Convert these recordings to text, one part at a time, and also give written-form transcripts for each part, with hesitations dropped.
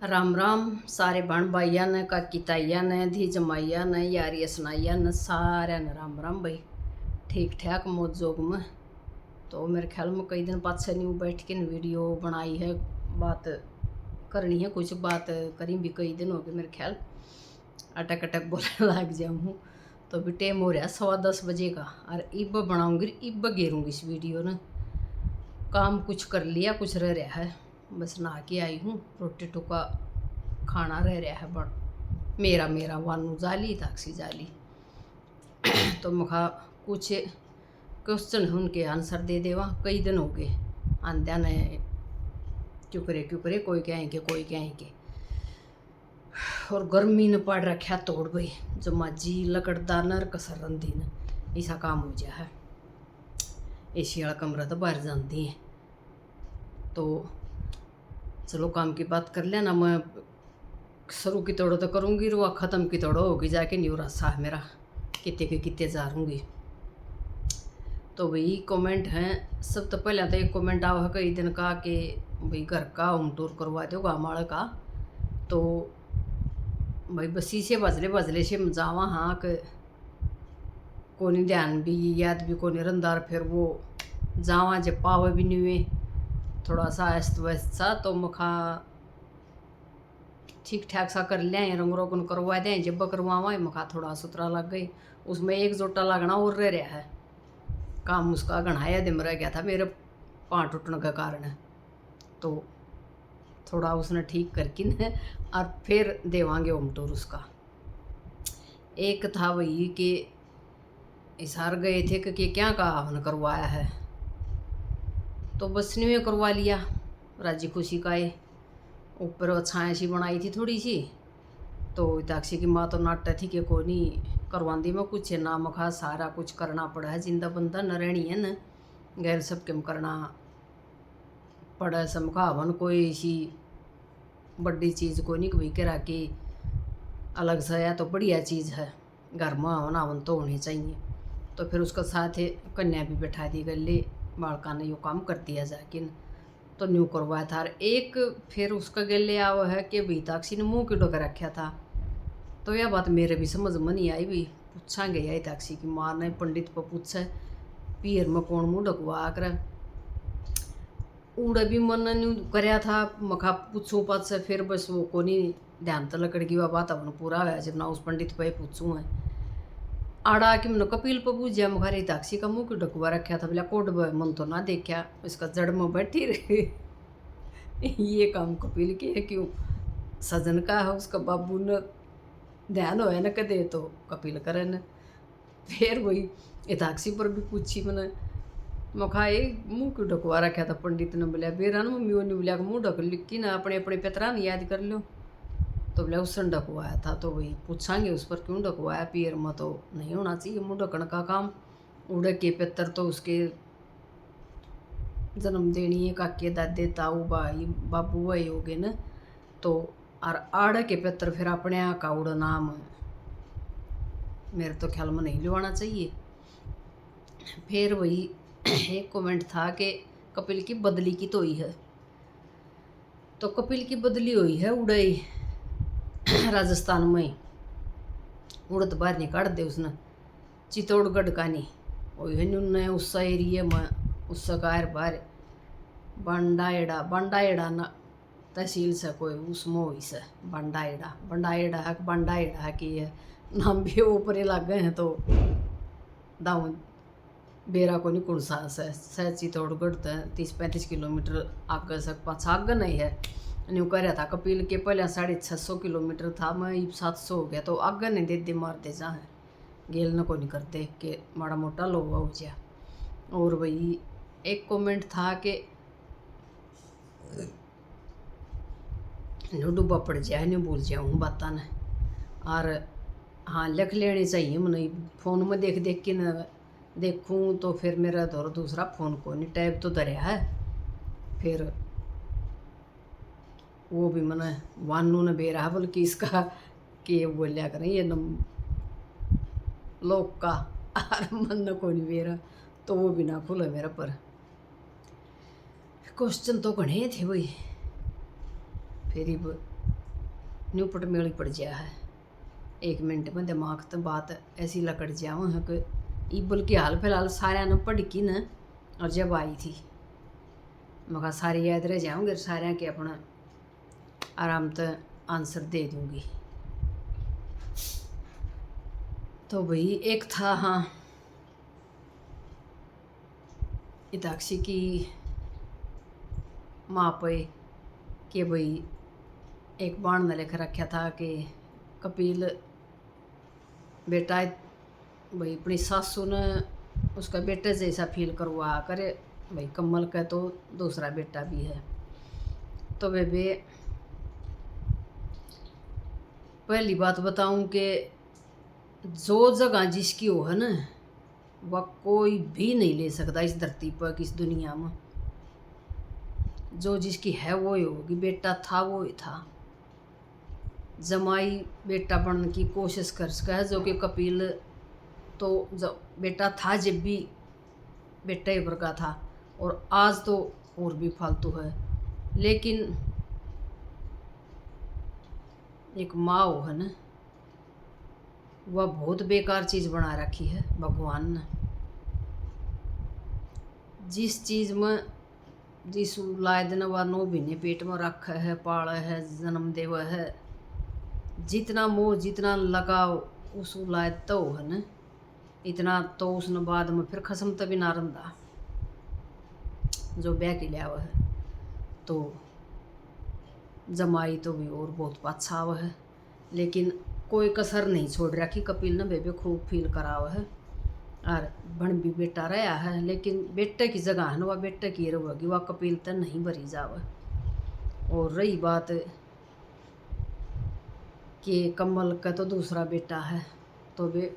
राम राम सारे बहन भाइया ने काकी ताइया ने धी जमाइया ने यारिया सुनाइया ने सारे ने राम राम भाई। ठीक ठाक मौज जोग में। तो मेरे ख्याल में कई दिन बाद से न्यू बैठ के वीडियो बनाई है, बात करनी है, कुछ बात करी भी कई दिन हो गए मेरे ख्याल। अटक अटक बोलने लग जाऊँ हूँ तो भी टाइम हो रहा 10:15 बजे का, और इब बनाऊँगी इब गेरूँगी इस वीडियो ने। काम कुछ कर लिया, कुछ रह रहा है, बस नहा के आई हूँ। रोटी टुका खाना रह रहा है बन मेरा मेरा वानू जाली ताक्सी जाली। तो मुखा कुछ क्वेश्चन है उनके आंसर दे देवा। कई दिन हो गए आंद्या ने क्यों करे कोई कहेंगे कोई कहेंगे। और गर्मी ने पड़ रखा तोड़ भाई, जो माजी लकड़दार नर कसर रंधी ने ऐसा काम हो जाए है। एसी वाला कमरा तो बाहर जाती है। तो चलो काम की बात कर लेना, मैं शुरू की तोड़ो तो करूँगी, रुआ ख़त्म की तोड़ो होगी जाके न्यू रास्ता है मेरा, कितने के कितने जा रूँगी। तो भाई कमेंट हैं, सब तो पहले तो एक कमेंट आवा है कई दिन का कि भाई घर का होम टूर करवा दो गाँव वाले का। तो भाई बसी से बजले से जावा हाँ कि कोनी ध्यान भी याद भी कोनी रंदार, फिर वो जावा जब पावे भी नहीं हुए थोड़ा सा अस्त व्यस्त सा। तो मखा ठीक ठाक सा कर लें, रंग रोगन करवा दें, जब करवावा मखा थोड़ा सुथरा लग गई। उसमें एक जोटा लगना और रह रहा है, काम उसका घनाया दिन रह गया था मेरे पाँव टूटने के कारण। तो थोड़ा उसने ठीक करके न और फिर देवांगे होम टूर उसका। एक था वही कि इशार गए थे कि क्या कहा हमने करवाया है, तो बस ने करवा लिया राजी खुशी का। ये ऊपर छाया सी बनाई थी थोड़ी सी, तो ताक्षी की माँ तो नाटा थी कि को नहीं करवाती मैं कुछ ना मखा सारा कुछ करना पड़ा है, जिंदा बंदा न रहनी है न, गैर सब क्यों करना पड़ा समखावन। कोई ऐसी बड़ी चीज़ को नहीं कोई करा कि अलग सा या तो बढ़िया चीज़ है, घर में होना वन तो होनी चाहिए। तो फिर उसका साथ कन्या भी बैठा दी गले, बालका ने यो काम कर दिया जाके न। तो न्यू करवाया था। एक फिर उसका गले आवा है कि भाई ताक्षी ने मुँह क्यों ढक रखा था। तो यह बात मेरे भी समझ में नहीं आई, भी पूछांगे यही ताक्षी की माँ ने पंडित पर पूछा पीर में कौन मुँह ढकवा कर उड़ा भी मन न्यू कराया था। मखा पूछूँ पात से फिर बस वो को नहीं ध्यान तो लकड़ की वह बात अपन पूरा है जब ना उस पंडित पर पूछूँ है। आड़ा कि मैंने कपिल पर पूछा मुखारी ताक्षी का मुँह क्यों ढकवा रखा था, बोला कोट मन तो ना देखा, इसका जड़ में बैठी रही। ये काम कपिल के है, क्यों सजन का है उसका बाबू ने ध्यान होया न कदे तो कपिल करे न। फिर वही इताक्षी पर भी पूछी मैंने मखाए मुँह क्यों ढकवा रखा था। पंडित ने बोलिया बेरा ना मम्मी ने बोलिया मुँह ढक लिखी ना अपने अपने पेतरा ने याद कर लो। तो बोला उसने ढकवाया था, तो वही पूछांगे उस पर क्यों ढकवाया, पीर में तो नहीं होना चाहिए मुँह ढकने का काम। उड़े के पेतर तो उसके जन्म देनी है, काके दादे ताऊ भाई बाबू वही हो गए न। तो और आड़ के पेतर फिर अपने यहाँ का उड़ नाम मेरे तो ख्याल में नहीं लिवाना चाहिए। फिर वही एक कमेंट था कि कपिल की बदली की तो ही है। तो कपिल की बदली हुई है उड़ई राजस्थान में, उड़द बाहर नहीं काट दे उसने चित्तौड़गढ़ का नहीं वही उनने उस एरिए में उस बाहर बंडाएड़ा ना तहसील से कोई उसमें हुई से बंडाएड़ा है कि ये नाम भी ऊपर लग गए हैं। तो दाऊ बेरा को नहीं कौन सा से चित्तौड़गढ़ 30-35 किलोमीटर आगे से पाछा आगे नहीं है। न्यू कर रहा था कपिल के पहले 650 किलोमीटर था, मैं 700 हो गया। तो आगे नहीं दे मार दे जा है गेल न को नहीं करते कि माड़ा मोटा लोग हो जा। और वही एक कमेंट था कि डूबा पड़ जाए नहीं भूल जाऊँ बात ने, और हाँ लिख लेनी चाहिए। मैंने फ़ोन में देख देख के न देखूँ तो फिर मेरा दूसरा फ़ोन को नहीं टैब तो धरिया है। फिर वो भी मैंने वानू ने बेरा है बल्कि इसका कि बोलिया करें ये नम लोग का और मन को नहीं बेरा, तो वो भी ना खुला मेरा पर। क्वेश्चन तो घने थे भाई। फिर न्यूपट मेली पड़ गया है। 1 मिनट में दिमाग तो बात ऐसी लकड़ जाओ है कि इबल की हाल फिलहाल सारे ने पढ़ की न, और जब आई थी मैं सारे याद रह जाऊँगे, सारे के अपना आराम से आंसर दे दूँगी। तो भाई एक था, हाँ, इताक्षी की माँ पे कि भाई एक बाण ने लिख रखा था कि कपिल बेटा भाई अपनी सासू ने उसका बेटे जैसा फील करवा करे, भाई कमल का तो दूसरा बेटा भी है। तो बेबे पहली बात बताऊं कि जो जगह जिसकी हो है ना, वह कोई भी नहीं ले सकता इस धरती पर, इस दुनिया में। जो जिसकी है वो ही होगी। बेटा था वो ही था। जमाई बेटा बनने की कोशिश कर सका है, जो कि कपिल तो जब बेटा था जब भी बेटा ही का था, और आज तो और भी फालतू है। लेकिन एक माँ हो है ना, वह बहुत बेकार चीज़ बना रखी है भगवान ने। जिस चीज़ में जिस औलाद ने वह 9 महीने पेट में रखा है, पाला है, जन्म देवा है, जितना मोह जितना लगाव उस औलाद तो है ना, इतना तो उसने बाद में फिर खसम तभी ना रंदा जो ब्याह के लिया हुआ है। तो जमाई तो भी और बहुत अच्छा हुआ है, लेकिन कोई कसर नहीं छोड़ रखी कपिल ने। बेबे खूब फील करा हुआ है, और बन भी बेटा रहा है, लेकिन बेटे की जगह है ना, वह बेटे की रहेगी, वह कपिल तक नहीं भरी जावे। और रही बात कि कमल का तो दूसरा बेटा है, तो वे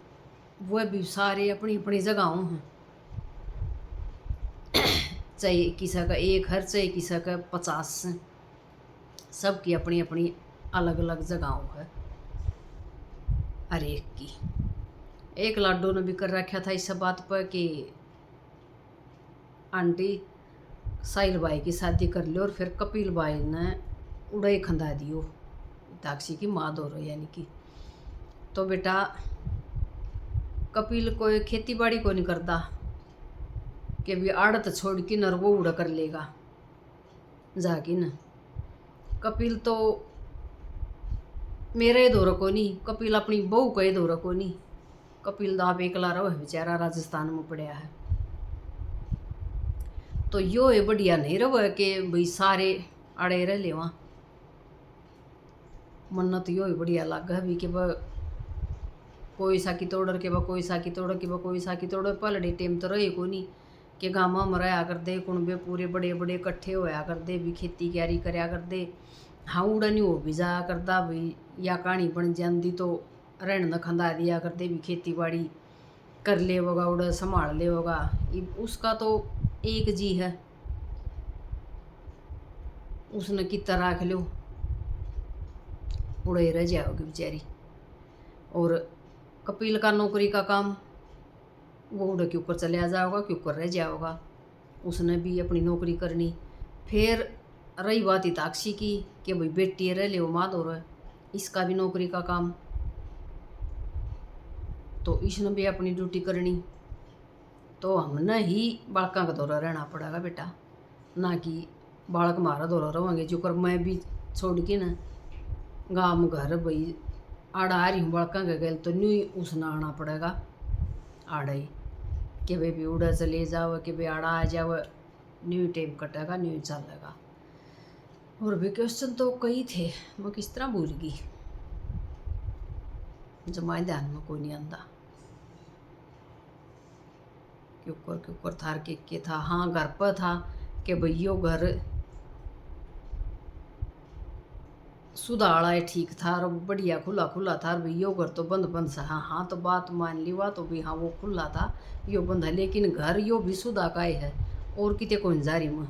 वह भी सारे अपनी अपनी जगहों हैं। चाहे किसी का 1 है, चाहे किसी का 50 है, सबकी अपनी अपनी अलग अलग जगहों है हर एक की। एक लाडो ने भी कर रखा था इस बात पर कि आंटी साहिल भाई की शादी कर लो, और फिर कपिल भाई ने उड़ाई खंदा दियो ताक्षी की माँ दो यानी कि। तो बेटा कपिल कोई खेती बाड़ी को नहीं करता कि भी आड़त छोड़ के नर वो उड़ा कर लेगा जाके न। कपिल तो मेरे दौर को नहीं, कपिल अपनी बहू का ही दौर को नहीं। कपिल दाप एकला रहा है बेचारा, राजस्थान में पड़या है। तो यो ये बढ़िया नहीं रहा कि भाई सारे अड़े रह ले वहाँ। मन्नत यो ही बढ़िया लगा भी कि वह कोई साकी तोड़ के वह कोई साकी तोड़ के वह कोई साकी तोड़। पलड़ी टेम तो रहे को नहीं कि गाँव में रहा कर दे, कुणबे पूरे बड़े बड़े इकट्ठे होया कर दे, भी खेती क्यारी करया कर दे। हाँ उड़ा नहीं हो भी जाया करता भाई, या कहानी बन जाती तो रहन न खंदा दिया कर दे, भी खेती बाड़ी कर ले होगा, उड़ा संभाल ले होगा। उसका तो एक जी है, उसने कितना राख लो, उड़े रह जाओगी बेचारी। और कपिल का नौकरी का काम वो उड़ के ऊपर चले जाओगा, के ऊपर रह जाओगा, उसने भी अपनी नौकरी करनी। फिर रही बात इताक्षी की कि भाई बेटी रह ले वो माँ दो रहे, इसका भी नौकरी का काम, तो इसने भी अपनी ड्यूटी करनी। तो हमने ही बालका का दौरा रहना पड़ेगा बेटा, ना कि बालक मारा दौरा रहेंगे। जो कर मैं भी छोड़ के न गाँव घर भाई आड़ा आ रही हूँ बालका के गल, तो न्यू उसने आना पड़ेगा आड़ा ही कि भाई भी उड़ा चले जाओ, कि भाई आड़ा आ जाओ, न्यू टाइम कटेगा, न्यू चलेगा। और भी क्वेश्चन तो कई थे, मैं किस तरह भूल गई, जमाए ध्यान में कोई नहीं आंदा। क्यों थार के था, हाँ घर पर था कि भैया घर सुधाड़ा है ठीक था, और बढ़िया खुला खुला था, और भैया घर तो बंद बंद सा। हाँ हाँ तो बात मान ली, हुआ तो भी हाँ वो खुला था, यो बंद है, लेकिन घर यो भी सुधा का ही है। और कितने कौन जारी में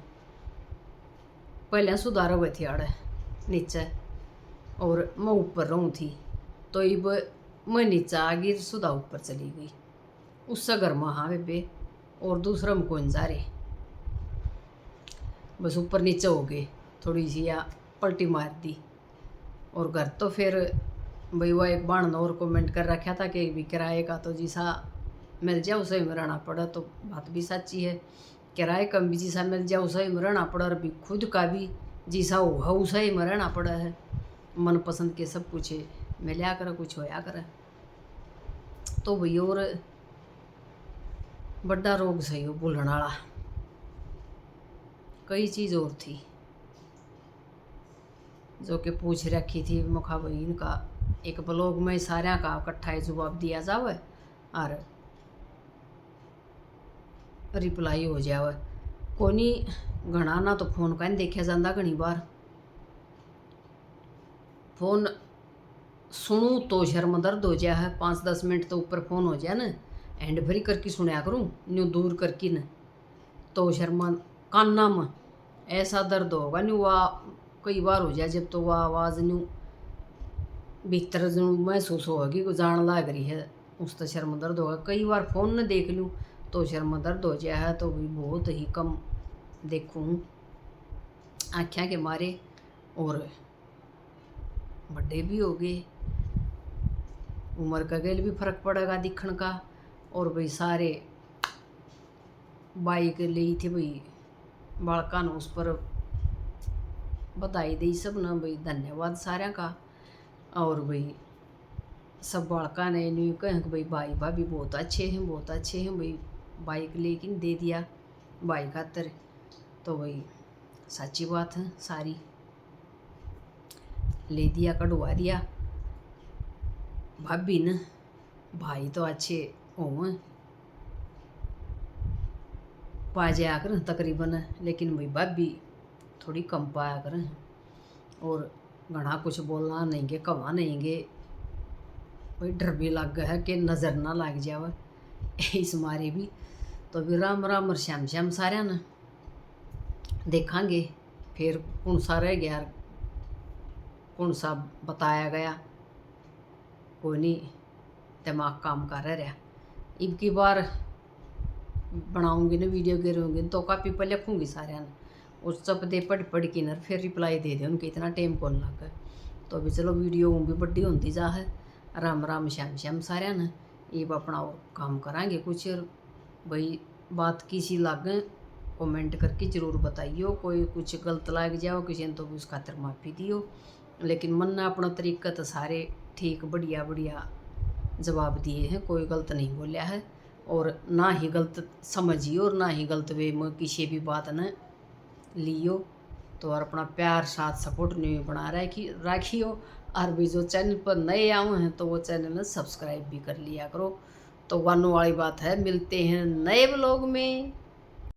पहले सुधार हुए थे आड़े नीचे, और मैं ऊपर रहूँ थी, तो अब मैं नीचे आ गई, सुधा ऊपर चली गई। उससे घर में हाँ बेबे, और दूसरा में कौन जा रहे, बस ऊपर नीचे हो गए थोड़ी सी, या पलटी मार दी। और घर तो फिर भाई वो एक बाण और कमेंट कर रखा था कि भी किराए का तो जैसा मिल जाए उसे में रहना पड़ा, तो बात भी सच्ची है। किराए का भी जैसा मिल जाए उसे में रहना पड़ा, और भी खुद का भी जैसा हो उसे में रहना पड़ा है। मनपसंद के सब कुछ मिला कर कुछ होया कर। तो भाई और बड़ा रोग सही हो भूलने वाला, कई चीज़ और थी जो कि पूछ रखी थी मुखा भाई इनका एक ब्लॉग में सारा का इकट्ठा जवाब दिया जावे और रिप्लाई हो जावे। कोनी घना ना तो फोन का देखा जाता, घनी बार फोन सुनूँ तो शर्म दर्द हो जाए है। 5-10 मिनट तो ऊपर फ़ोन हो जाए न, हैंड फ्री करके सुनया करूँ न्यू दूर करके न, तो शर्मा कान्ना में ऐसा दर्द होगा न्यू वह कई बार हो जाए जब तो वह आवाज़ न्यू भीतर जो महसूस होगी को जान लग रही है, उस तो शर्म दर्द होगा। कई बार फ़ोन न देख लूँ तो शर्म दर्द हो जाए है, तो भी बहुत ही कम देखूँ आँखें के मारे, और बड़े भी हो गए, उम्र का गेल भी फर्क पड़ेगा दिखण का। और भाई सारे बाइक ली थी भाई बालका ने, उस पर बधाई दी सब ना भाई, धन्यवाद सारा का। और भाई सब बालका ने नहीं कहें कि भाई भाई भाभी बहुत अच्छे हैं, बहुत अच्छे हैं भाई, बाइक लेकिन दे दिया भाई खातर, तो भाई सच्ची बात है सारी ले दिया, कढ़वा दिया भाभी ने। भाई तो अच्छे हों पा जाया कर तकरीबन, लेकिन भाई भाभी थोड़ी कम पाया करें, और घना कुछ बोलना नहीं गे, कवा नहीं गे भाई, डर भी लग गया है कि नज़र ना लग जावे इस मारे भी। तो भी राम राम और श्याम श्याम सारे ना देखांगे फिर कौन सा रह गया, कौन सा बताया गया, कोई नहीं दिमाग काम कर रहा। अब की बार बनाऊंगी ना वीडियो गिरूँगी तो कापी पर लिखूँगी सारे ने, उस सब दे पढ़ के न फिर रिप्लाई दे दे उनके, इतना टाइम कौन लग। तो अभी चलो वीडियो भी बड़ी होती जा है। राम राम श्याम श्याम सारे ने, ये अपना और काम करांगे कुछ। और भाई बात किसी लागे कमेंट करके ज़रूर बताइयो, कोई कुछ गलत लग जाओ किसी ने तो उस खातर माफ़ी दियो, लेकिन मन ने अपना तरीका तो सारे ठीक बढ़िया बढ़िया जवाब दिए हैं, कोई गलत नहीं बोलिया है, और ना ही गलत समझियो और ना ही गलत वे में किसी भी बात न लियो। तो और अपना प्यार साथ सपोर्ट नहीं बना राखियो। और भी जो चैनल पर नए आए हैं तो वो चैनल ने सब्सक्राइब भी कर लिया करो। तो वानों वाली बात है, मिलते हैं नए ब्लॉग में।